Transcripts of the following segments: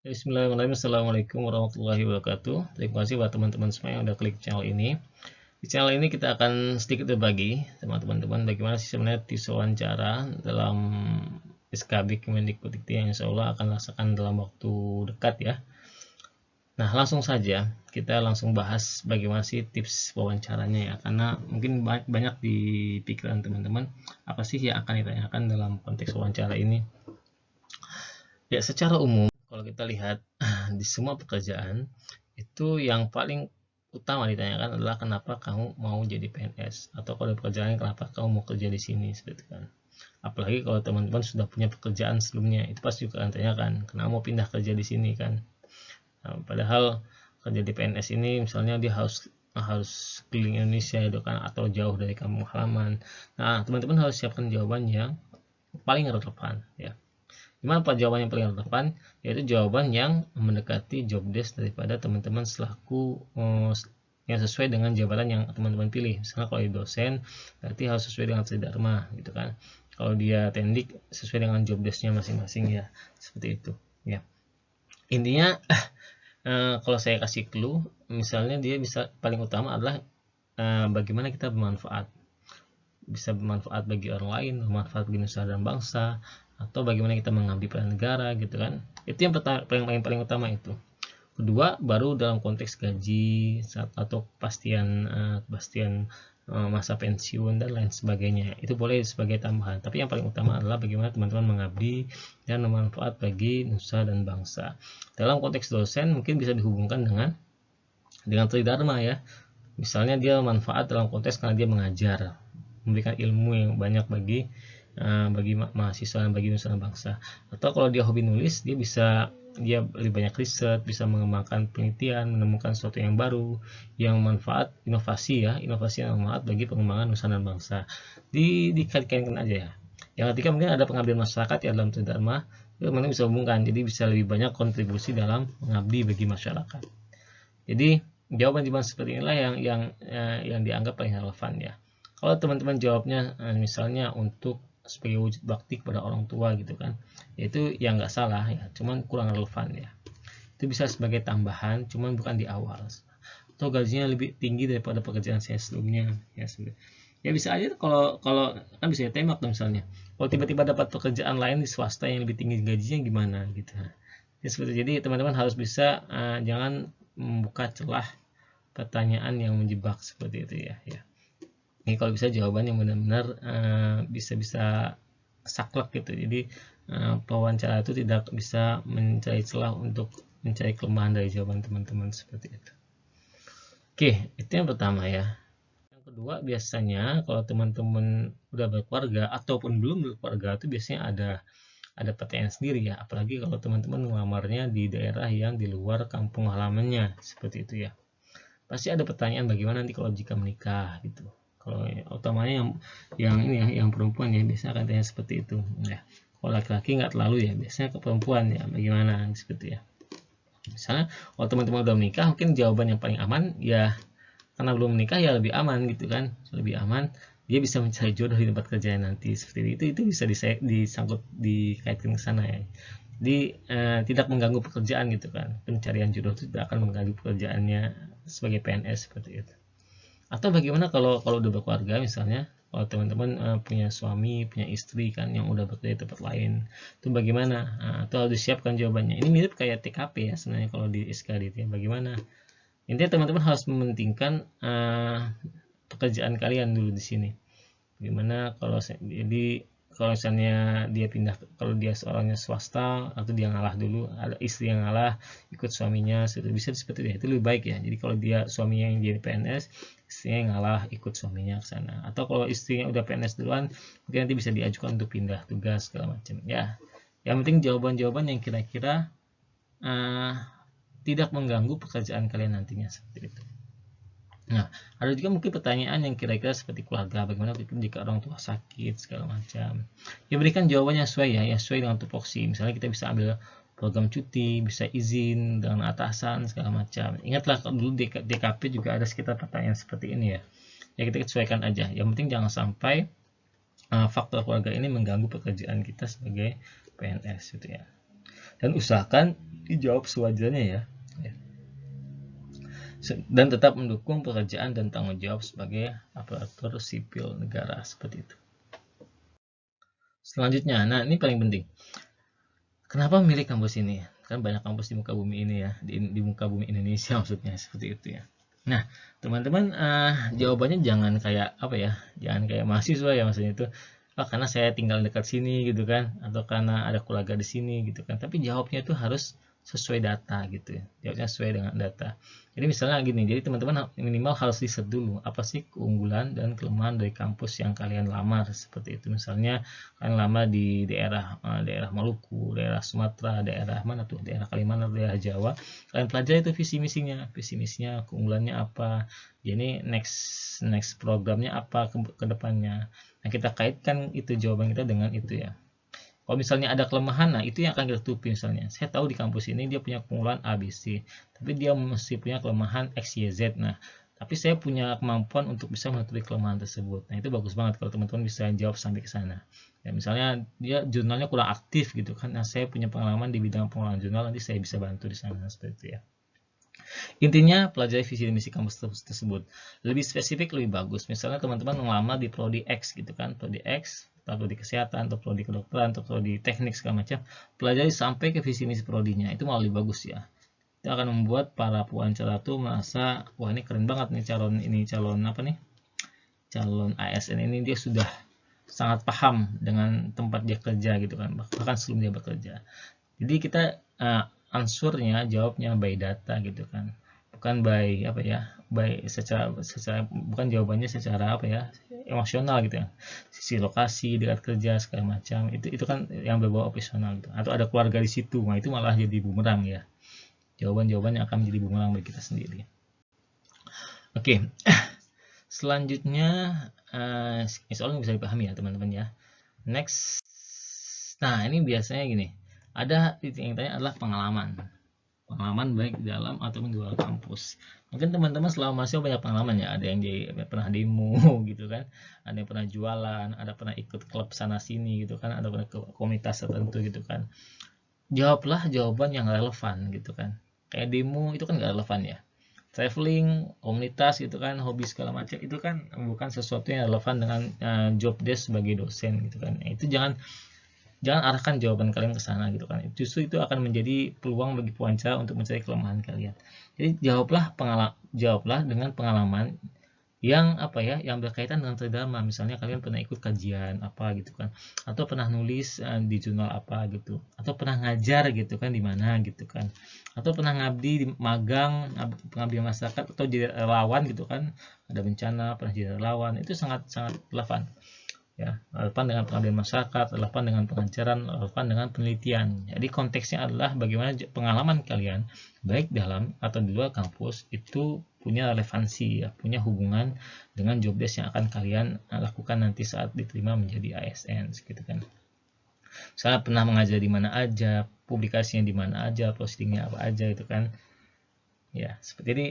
Bismillahirrahmanirrahim. Assalamualaikum warahmatullahi wabarakatuh. Terima kasih buat teman-teman semua yang udah klik channel ini. Di channel ini kita akan sedikit berbagi sama teman-teman bagaimana sih sebenarnya tes wawancara dalam SKB Kemendikbudristek yang insya Allah akan laksanakan dalam waktu dekat ya. Nah, langsung saja kita langsung bahas bagaimana sih tips wawancaranya ya, karena mungkin banyak di pikiran teman-teman apa sih yang akan ditanyakan dalam konteks wawancara ini. Ya, secara umum kalau kita lihat di semua pekerjaan itu yang paling utama ditanyakan adalah kenapa kamu mau jadi PNS, atau kalau pekerjaan kenapa kamu mau kerja di sini seperti kan. Apalagi kalau teman-teman sudah punya pekerjaan sebelumnya, itu pasti juga akan tanyakan kenapa mau pindah kerja di sini kan. Nah, padahal kerja di PNS ini misalnya dia harus keliling Indonesia itu kan, atau jauh dari kampung halaman. Nah, teman-teman harus siapkan jawaban yang paling relevan ya. Gimana Pak jawaban yang paling relevan? Yaitu jawaban yang mendekati job desk daripada teman-teman selaku yang sesuai dengan jabatan yang teman-teman pilih. Misalnya kalau dia dosen, berarti harus sesuai dengan tridharma gitu kan. Kalau dia tendik, sesuai dengan job desknya masing-masing ya. Seperti itu ya. Intinya kalau saya kasih clue, misalnya dia bisa paling utama adalah bagaimana kita bermanfaat. Bisa bermanfaat bagi orang lain, bermanfaat bagi nusa dan bangsa, atau bagaimana kita mengabdi pada negara gitu kan. Itu yang paling utama itu. Kedua baru dalam konteks gaji atau kepastian masa pensiun dan lain sebagainya, itu boleh sebagai tambahan, tapi yang paling utama adalah bagaimana teman-teman mengabdi dan bermanfaat bagi nusa dan bangsa. Dalam konteks dosen mungkin bisa dihubungkan dengan tridharma ya. Misalnya dia manfaat dalam konteks karena dia mengajar, memberikan ilmu yang banyak bagi mahasiswa dan bagi nusa dan bangsa. Atau kalau dia hobi nulis, dia lebih banyak riset, bisa mengembangkan penelitian, menemukan sesuatu yang baru, yang manfaat, inovasi yang manfaat bagi pengembangan nusa dan bangsa. Dikaitkan aja ya. Yang ketiga mungkin ada pengabdian masyarakat ya dalam tridharma, itu mana bisa hubungkan, jadi bisa lebih banyak kontribusi dalam mengabdi bagi masyarakat. Jadi jawaban seperti inilah yang dianggap paling relevan ya. Kalau teman-teman jawabnya misalnya untuk sebagai wujud bakti kepada orang tua gitu kan, itu yang nggak salah ya, cuman kurang relevan ya. Itu bisa sebagai tambahan, cuman bukan di awal. Atau gajinya lebih tinggi daripada pekerjaan saya sebelumnya ya. Ya bisa aja kalau kan bisa tembak tuh misalnya. Kalau tiba-tiba dapat pekerjaan lain di swasta yang lebih tinggi gajinya gimana gitu. Ya, jadi teman-teman harus bisa jangan membuka celah pertanyaan yang menjebak seperti itu ya. Ini kalau bisa jawaban yang benar-benar bisa saklek gitu. Jadi pewawancara itu tidak bisa mencari celah untuk mencari kelemahan dari jawaban teman-teman seperti itu. Oke, itu yang pertama ya. Yang kedua, biasanya kalau teman-teman udah berkeluarga ataupun belum berkeluarga, itu biasanya ada pertanyaan sendiri ya. Apalagi kalau teman-teman ngelamarnya di daerah yang di luar kampung halamannya seperti itu ya. Pasti ada pertanyaan bagaimana nanti kalau jika menikah gitu. Kalau utamanya yang perempuan ya biasanya akan tanya seperti itu ya. Kalau laki-laki nggak terlalu ya, biasanya ke perempuan ya bagaimana seperti ya. Misalnya kalau teman-teman udah menikah, mungkin jawaban yang paling aman ya, karena belum menikah ya lebih aman gitu kan, lebih aman dia bisa mencari jodoh di tempat kerjanya nanti seperti itu bisa dikaitkan ke sana ya. Jadi tidak mengganggu pekerjaan gitu kan, pencarian jodoh itu tidak akan mengganggu pekerjaannya sebagai PNS seperti itu. Atau bagaimana kalau udah berkeluarga, misalnya kalau teman-teman punya suami, punya istri kan yang udah bekerja di tempat lain, itu bagaimana? Atau harus disiapkan jawabannya. Ini mirip kayak TKP ya sebenarnya kalau di SKD ya. Bagaimana? Intinya teman-teman harus mementingkan pekerjaan kalian dulu di sini. Bagaimana kalau misalnya dia pindah, kalau dia seorangnya swasta atau dia ngalah dulu, ada istri yang ngalah ikut suaminya, bisa seperti itu lebih baik ya. Jadi kalau dia suaminya yang jadi PNS, istrinya yang ngalah ikut suaminya ke sana. Atau kalau istrinya udah PNS duluan, mungkin nanti bisa diajukan untuk pindah tugas segala macam ya. Yang penting jawaban-jawaban yang kira-kira tidak mengganggu pekerjaan kalian nantinya seperti itu. Nah, ada juga mungkin pertanyaan yang kira-kira seperti keluarga, bagaimana jika orang tua sakit segala macam. Ya berikan jawabannya sesuai ya sesuai dengan tupoksi. Misalnya kita bisa ambil program cuti, bisa izin dengan atasan segala macam. Ingatlah dulu DKP juga ada sekitar pertanyaan seperti ini ya. Ya kita sesuaikan aja. Yang penting jangan sampai faktor keluarga ini mengganggu pekerjaan kita sebagai PNS gitu ya. dan usahakan dijawab sewajarnya ya. Dan tetap mendukung pekerjaan dan tanggung jawab sebagai aparatur sipil negara, seperti itu. Selanjutnya, nah ini paling penting. Kenapa memilih kampus ini? Kan banyak kampus di muka bumi ini ya, di muka bumi Indonesia maksudnya, seperti itu ya. Nah, teman-teman, jawabannya jangan kayak apa ya? Jangan kayak mahasiswa ya, maksudnya itu karena saya tinggal dekat sini gitu kan, atau karena ada keluarga di sini gitu kan. Tapi jawabnya itu harus sesuai data gitu ya. Jawabnya sesuai dengan data. Jadi misalnya gini, jadi teman-teman minimal harus riset dulu apa sih keunggulan dan kelemahan dari kampus yang kalian lamar, seperti itu. Misalnya kalian lamar di daerah Maluku, daerah Sumatera, daerah mana tuh, daerah Kalimantan, daerah Jawa. Kalian pelajari itu visi misinya, keunggulannya apa. Jadi next programnya apa ke depannya. Nah, kita kaitkan itu jawaban kita dengan itu ya. Kalau misalnya ada kelemahan, nah itu yang akan kita tutupi. Misalnya, saya tahu di kampus ini dia punya keunggulan ABC, tapi dia mesti punya kelemahan X, Y, Z. Nah, tapi saya punya kemampuan untuk bisa menutupi kelemahan tersebut. Nah, itu bagus banget kalau teman-teman bisa jawab sampai ke sana. Ya, misalnya dia jurnalnya kurang aktif gitu kan. Nah, saya punya pengalaman di bidang pengolahan jurnal, nanti saya bisa bantu di sana, seperti itu ya. Intinya pelajari visi dan misi kampus tersebut. Lebih spesifik lebih bagus. Misalnya teman-teman melamar di prodi X gitu kan, prodi X, atau prodi kesehatan, atau prodi kedokteran, atau prodi teknik segala macam. Pelajari sampai ke visi misi prodinya. Itu malah lebih bagus ya. Itu akan membuat para pewawancara tuh merasa, wah ini keren banget nih calon apa nih? Calon ASN ini dia sudah sangat paham dengan tempat dia kerja gitu kan, bahkan sebelum dia bekerja. Jadi kita answernya jawabnya by data gitu kan, bukan by apa ya, by secara bukan jawabannya secara apa ya, emosional gitu ya, sisi lokasi, dekat kerja segala macam, itu kan yang berbau opsional gitu. Atau ada keluarga di situ, nah itu malah jadi bumerang ya, jawaban-jawabannya akan menjadi bumerang bagi kita sendiri. Oke. Selanjutnya soalnya bisa dipahami ya teman-teman ya. Next, nah ini biasanya gini, ada yang tanya adalah pengalaman baik di dalam ataupun di luar kampus. Mungkin teman-teman selama mahasiswa banyak pengalaman ya, ada yang pernah demo gitu kan, ada yang pernah jualan, ada pernah ikut klub sana sini gitu kan, ada pernah ke komunitas tertentu gitu kan. Jawablah jawaban yang relevan gitu kan. Kayak demo itu kan nggak relevan ya. Traveling, komunitas gitu kan, hobi segala macam itu kan bukan sesuatu yang relevan dengan job desk sebagai dosen gitu kan. Itu jangan arahkan jawaban kalian ke sana gitu kan. Justru itu akan menjadi peluang bagi pewawancara untuk mencari kelemahan kalian. Jadi jawablah dengan pengalaman yang apa ya, yang berkaitan dengan tridharma. Misalnya kalian pernah ikut kajian apa gitu kan, atau pernah nulis di jurnal apa gitu, atau pernah ngajar gitu kan di mana gitu kan, atau pernah ngabdi di magang, pengabdian masyarakat, atau jadi relawan gitu kan, ada bencana pernah jadi relawan. Itu sangat relevan ya, relevan dengan pengabdian masyarakat, relevan dengan pengajaran, relevan dengan penelitian. Jadi konteksnya adalah bagaimana pengalaman kalian baik dalam atau di luar kampus itu punya relevansi ya, punya hubungan dengan job desk yang akan kalian lakukan nanti saat diterima menjadi ASN gitu kan. Misalnya pernah mengajar di mana aja, publikasinya di mana aja, postingnya apa aja itu kan. Ya, seperti ini.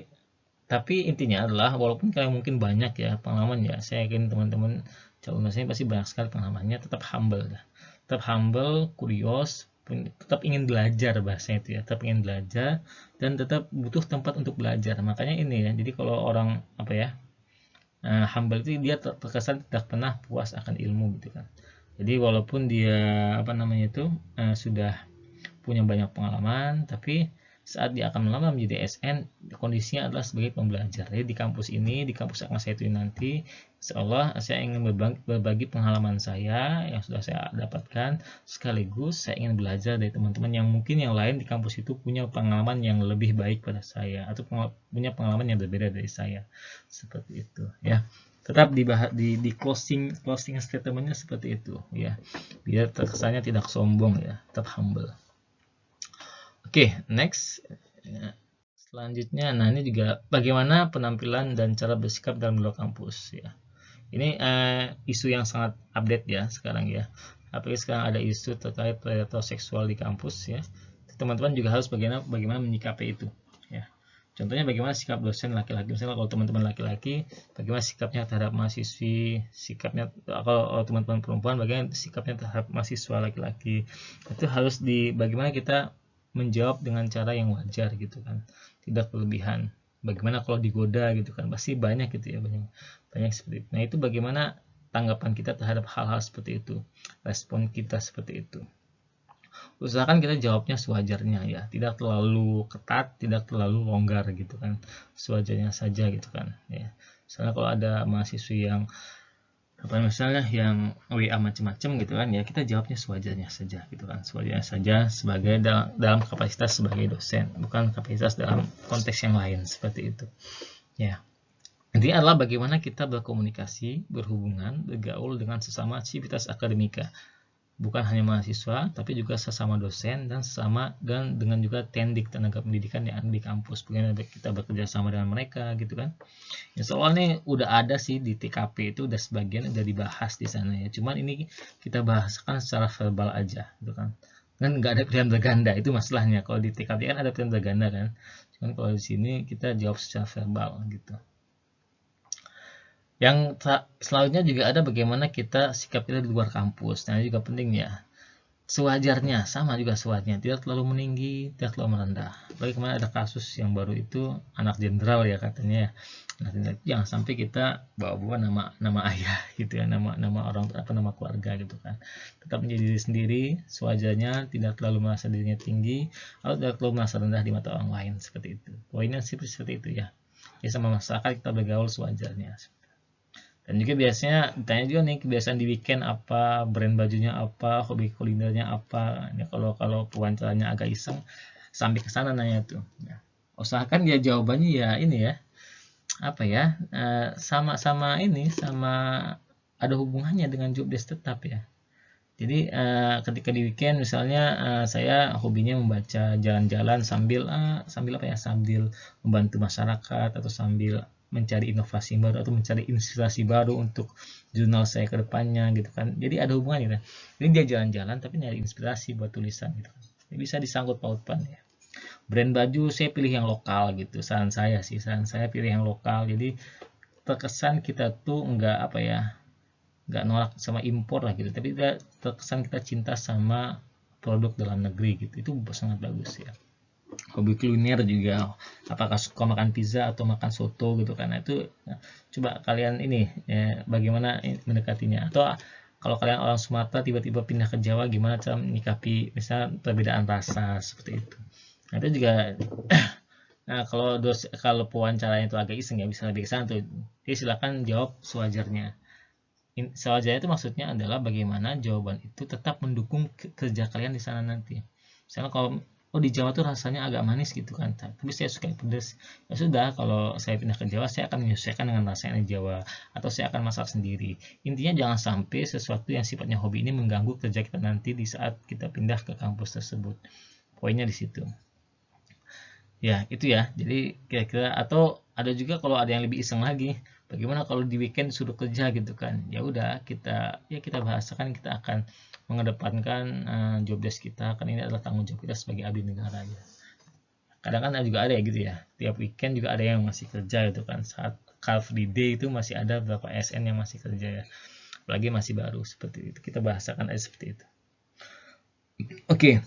Tapi intinya adalah walaupun kalian mungkin banyak ya pengalaman ya, saya yakin teman-teman calon dosen pasti banyak sekali pengalamannya, tetap humble dah. Tetap humble, kurios, tetap ingin belajar, bahasanya itu ya, tetap ingin belajar dan tetap butuh tempat untuk belajar. Makanya ini ya, jadi kalau orang apa ya, humble itu dia terkesan tidak pernah puas akan ilmu gitu kan. Jadi walaupun dia apa namanya itu sudah punya banyak pengalaman, tapi saat dia akan melamar menjadi ASN, kondisinya adalah sebagai pembelajar. Jadi di kampus ini, di kampus akan saya tuju nanti, insyaallah saya ingin berbagi pengalaman saya yang sudah saya dapatkan, sekaligus saya ingin belajar dari teman-teman yang mungkin yang lain di kampus itu punya pengalaman yang lebih baik pada saya, atau punya pengalaman yang berbeda dari saya. Seperti itu ya. Tetap di closing statementnya seperti itu ya, biar terkesannya tidak sombong ya, tetap humble. Oke, next. Selanjutnya, nah ini juga bagaimana penampilan dan cara bersikap dalam luar kampus ya. Ini isu yang sangat update ya sekarang ya. Apalagi sekarang ada isu terkait predator seksual di kampus ya. Teman-teman juga harus bagaimana menyikapi itu ya. Contohnya bagaimana sikap dosen laki-laki, misalnya kalau teman-teman laki-laki bagaimana sikapnya terhadap mahasiswi, sikapnya kalau teman-teman perempuan bagaimana sikapnya terhadap mahasiswa laki-laki. Itu harus bagaimana kita menjawab dengan cara yang wajar gitu kan, tidak berlebihan. Bagaimana kalau digoda gitu kan, pasti banyak gitu ya, banyak seperti itu. Nah itu bagaimana tanggapan kita terhadap hal-hal seperti itu, respon kita seperti itu. Usahakan kita jawabnya sewajarnya ya, tidak terlalu ketat, tidak terlalu longgar gitu kan, sewajarnya saja gitu kan ya. Misalnya kalau ada mahasiswi yang misalnya yang WA macam-macam gitu kan ya, kita jawabnya sewajarnya saja gitu kan, sewajarnya saja sebagai dalam kapasitas sebagai dosen, bukan kapasitas dalam konteks yang lain seperti itu ya. Intinya adalah bagaimana kita berkomunikasi, berhubungan, bergaul dengan sesama sivitas akademika, bukan hanya mahasiswa tapi juga sesama dosen dan dengan juga tendik, tenaga pendidikan yang ada di kampus. Bagaimana kita bekerja sama dengan mereka gitu kan ya. Soalnya udah ada sih di TKP, itu udah sebagian udah dibahas di sana ya, cuman ini kita bahaskan secara verbal aja gitu kan nggak ada pilihan berganda, itu masalahnya. Kalau di TKP kan ada pilihan berganda kan, cuman kalau di sini kita jawab secara verbal gitu. Yang selanjutnya juga ada bagaimana kita sikap kita di luar kampus. Nah, ini juga penting ya. Sewajarnya, sama juga sewajarnya, tidak terlalu meninggi, tidak terlalu merendah. Bagaimana ada kasus yang baru itu anak jenderal ya katanya. Nah, jangan sampai kita bawa-bawa nama ayah gitu ya, nama orang nama keluarga gitu kan. Tetap menjadi diri sendiri, sewajarnya, tidak terlalu merasa dirinya tinggi atau tidak terlalu merasa rendah di mata orang lain seperti itu. Poinnya seperti itu ya. Ya sama masyarakat kita bergaul sewajarnya. Dan juga biasanya ditanya juga nih kebiasaan di weekend apa, brand bajunya apa, hobi kulinernya apa. Ya, kalau pewawancaranya agak iseng sampai ke sana nanya tuh. Ya. Usahakan ya jawabannya ya ini ya, apa ya, sama ini sama ada hubungannya dengan job desk tetap ya. Jadi ketika di weekend misalnya saya hobinya membaca, jalan-jalan sambil apa ya, sambil membantu masyarakat atau sambil mencari inovasi baru atau mencari inspirasi baru untuk jurnal saya ke depannya gitu kan. Jadi ada hubungannya kan. Ini dia jalan-jalan tapi nyari inspirasi buat tulisan gitu kan. Ini bisa disangkut pautkan ya. Brand baju saya pilih yang lokal gitu. Saran saya pilih yang lokal. Jadi terkesan kita tuh enggak apa ya, nggak nolak sama impor lah gitu, tapi terkesan kita cinta sama produk dalam negeri gitu. Itu sangat bagus ya. Hobi kuliner juga, apakah suka makan pizza atau makan soto gitu kan, itu coba kalian ini ya, bagaimana mendekatinya. Atau kalau kalian orang Sumatera tiba-tiba pindah ke Jawa, gimana cara menyikapi misalnya perbedaan rasa seperti itu. Nah itu juga nah kalau pewawancaranya itu agak iseng ya, bisa lebih ke sana tuh. Jadi silakan jawab sewajarnya. Sewajarnya itu maksudnya adalah bagaimana jawaban itu tetap mendukung kerja kalian di sana nanti. Misalnya kalau di Jawa tuh rasanya agak manis gitu kan, tapi saya suka pedas. Ya sudah, kalau saya pindah ke Jawa saya akan menyesuaikan dengan rasanya di Jawa, atau saya akan masak sendiri. Intinya jangan sampai sesuatu yang sifatnya hobi ini mengganggu kerja kita nanti di saat kita pindah ke kampus tersebut. Poinnya di situ. Ya, itu ya. Jadi kira-kira, atau ada juga kalau ada yang lebih iseng lagi, bagaimana kalau di weekend suruh kerja gitu kan. Ya udah, kita bahasakan kita akan mengedepankan job desk kita, kan ini adalah tanggung jawab kita sebagai abdi negara ya. Kadang kan juga ada ya gitu ya. Tiap weekend juga ada yang masih kerja gitu kan. Saat Car Free Day itu masih ada beberapa SN yang masih kerja ya. Apalagi masih baru seperti itu. Kita bahasakan aja seperti itu. Oke.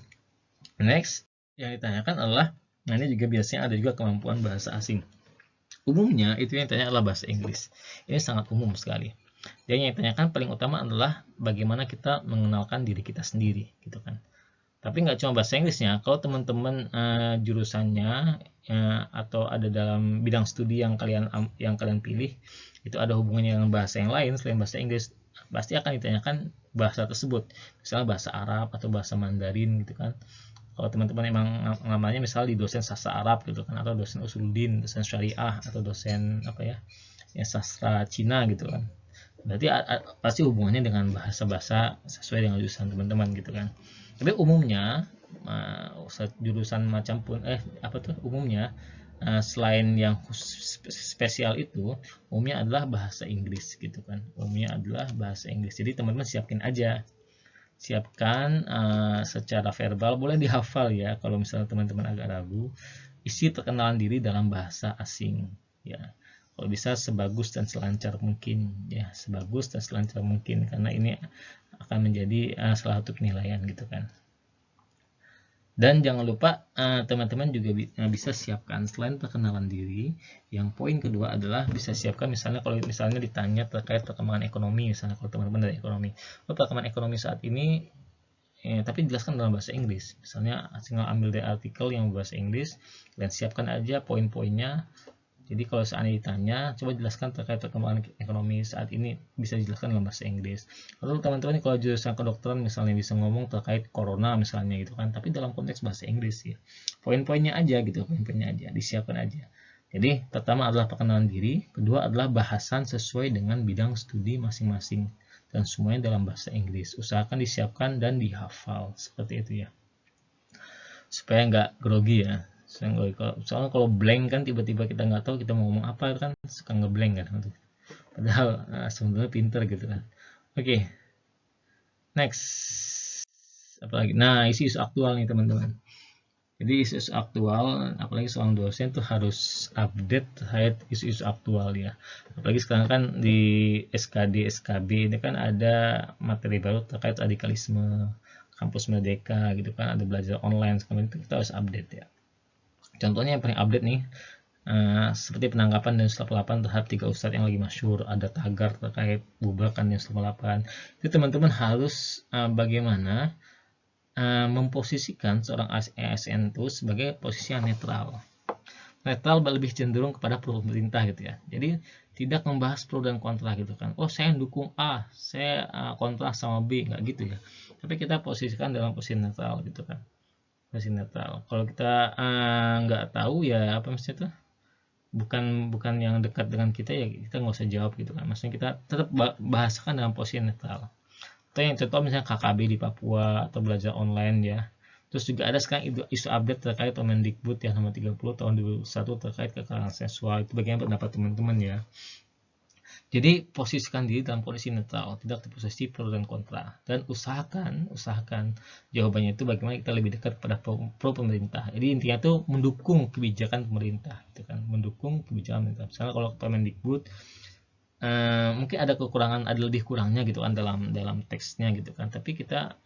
Next yang ditanyakan adalah, nah ini juga biasanya ada juga kemampuan bahasa asing. Umumnya itu yang ditanya adalah bahasa Inggris. Ini sangat umum sekali. Dan yang ditanyakan paling utama adalah bagaimana kita mengenalkan diri kita sendiri, gitu kan. Tapi nggak cuma bahasa Inggrisnya. Kalau teman-teman jurusannya atau ada dalam bidang studi yang kalian pilih itu ada hubungannya dengan bahasa yang lain selain bahasa Inggris, pasti akan ditanyakan bahasa tersebut. Misalnya bahasa Arab atau bahasa Mandarin, gitu kan. Kalau teman-teman emang namanya misalnya di dosen sastra Arab gitu kan, atau dosen usuluddin, dosen syariah, atau dosen apa ya, sastra Cina gitu kan, berarti pasti hubungannya dengan bahasa-bahasa sesuai dengan jurusan teman-teman gitu kan. Tapi umumnya jurusan macam pun umumnya selain yang spesial itu, umumnya adalah bahasa Inggris gitu kan. Umumnya adalah bahasa Inggris. Jadi teman-teman siapin aja siapkan secara verbal, boleh dihafal ya kalau misalnya teman-teman agak ragu, isi perkenalan diri dalam bahasa asing ya. Kalau bisa sebagus dan selancar mungkin ya, sebagus dan selancar mungkin, karena ini akan menjadi salah satu penilaian gitu kan. Dan jangan lupa teman-teman juga bisa siapkan selain perkenalan diri, yang poin kedua adalah bisa siapkan misalnya kalau misalnya ditanya terkait perkembangan ekonomi, misalnya kalau teman-teman dari ekonomi, perkembangan ekonomi saat ini tapi dijelaskan dalam bahasa Inggris, misalnya tinggal ambil dari artikel yang berbahasa Inggris dan siapkan aja poin-poinnya. Jadi kalau seandainya ditanya, coba jelaskan terkait perkembangan ekonomi saat ini, bisa dijelaskan dalam bahasa Inggris. Lalu teman-teman kalau jurusan kedokteran misalnya bisa ngomong terkait corona misalnya gitu kan, tapi dalam konteks bahasa Inggris ya. Poin-poinnya aja gitu, poin-poinnya aja, disiapkan aja. Jadi pertama adalah perkenalan diri, kedua adalah bahasan sesuai dengan bidang studi masing-masing, dan semuanya dalam bahasa Inggris. Usahakan disiapkan dan dihafal, seperti itu ya. Supaya nggak grogi ya. Soalnya kalau blank kan tiba-tiba kita nggak tahu kita mau ngomong apa kan, suka ngeblank kan. Padahal sebenarnya pinter gitu kan. Oke. Next. Apalagi? Nah, isu-isu aktual nih teman-teman. Jadi isu-isu aktual, apalagi seorang dosen tuh harus update terkait isu-isu aktual ya. Apalagi sekarang kan di SKD, SKB ini kan ada materi baru terkait radikalisme, kampus merdeka gitu kan, ada belajar online, sekarang itu kita harus update ya. Contohnya yang paling update nih, seperti penangkapan Densus 88 terhadap 3 ustadz yang lagi masyhur, ada tagar terkait bubarkan Densus 88. Itu teman-teman harus bagaimana memposisikan seorang ASN itu sebagai posisi yang netral. Netral lebih cenderung kepada pro pemerintah gitu ya. Jadi tidak membahas pro dan kontra gitu kan. Oh saya dukung A, saya kontra sama B, nggak gitu ya. Tapi kita posisikan dalam posisi netral gitu kan. Posisi netral. Kalau kita nggak tahu ya apa maksudnya tuh, bukan yang dekat dengan kita ya kita nggak usah jawab gitu kan. Maksudnya kita tetap bahasakan dalam posisi netral. Atau yang contoh misalnya KKB di Papua atau belajar online ya. Terus juga ada sekarang isu update terkait Permendikbud yang nomor 30 tahun 2021 terkait kekerasan seksual. Itu bagaimana pendapat teman-teman ya. Jadi posisikan diri dalam posisi netral, tidak di posisi pro dan kontra. Dan usahakan jawabannya itu bagaimana kita lebih dekat pada pro pemerintah. Jadi intinya itu mendukung kebijakan pemerintah, gitu kan? Mendukung kebijakan pemerintah. Misalnya kalau Permendikbud mungkin ada kekurangan, ada lebih kurangnya gitu kan dalam teksnya gitu kan. Tapi kita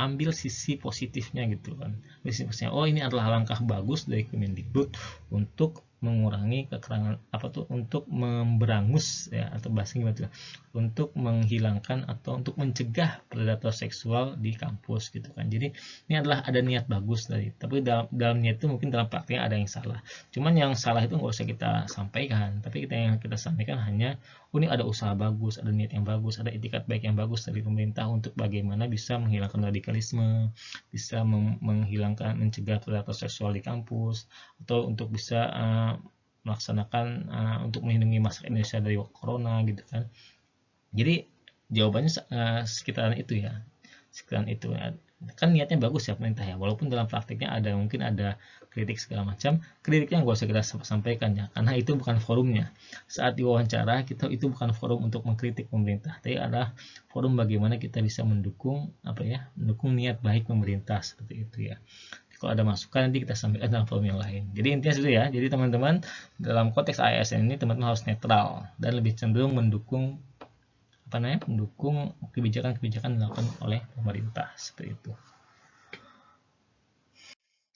ambil sisi positifnya gitu kan. Sisi positifnya, oh ini adalah langkah bagus dari Kemendikbud untuk mengurangi kekurangan apa tuh, untuk memberangus ya, atau bahasa gimana tuh, untuk menghilangkan atau untuk mencegah predator seksual di kampus gitu kan. Jadi ini adalah ada niat bagus dari, tapi dalam niat itu mungkin dalam praktiknya ada yang salah. Cuman yang salah itu nggak usah kita sampaikan, tapi yang kita sampaikan hanya oh ini ada usaha bagus, ada niat yang bagus, ada itikat baik yang bagus dari pemerintah untuk bagaimana bisa menghilangkan radikalisme, bisa menghilangkan, mencegah predator seksual di kampus, atau untuk bisa melaksanakan untuk melindungi masyarakat Indonesia dari corona gitu kan. Jadi jawabannya sekitaran itu ya, sekitaran itu kan niatnya bagus ya pemerintah ya, walaupun dalam praktiknya mungkin ada kritik segala macam. Kritiknya nggak usah kita sampaikan ya, karena itu bukan forumnya. Saat diwawancara kita itu bukan forum untuk mengkritik pemerintah, tapi adalah forum bagaimana kita bisa mendukung mendukung niat baik pemerintah, seperti itu ya. Kalau ada masukan nanti kita sampaikan dalam forum yang lain. Jadi intinya itu ya. Jadi teman-teman dalam konteks ASN ini teman-teman harus netral dan lebih cenderung mendukung mendukung kebijakan-kebijakan dilakukan oleh pemerintah, seperti itu.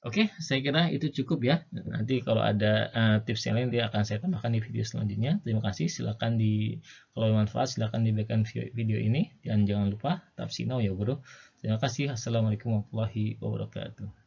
Oke, saya kira itu cukup ya. Nanti kalau ada tips yang lain dia akan saya tambahkan di video selanjutnya. Terima kasih. Silakan kalau bermanfaat silakan diberikan video ini, dan jangan lupa tetap sinau ya bro. Terima kasih. Assalamualaikum warahmatullahi wabarakatuh.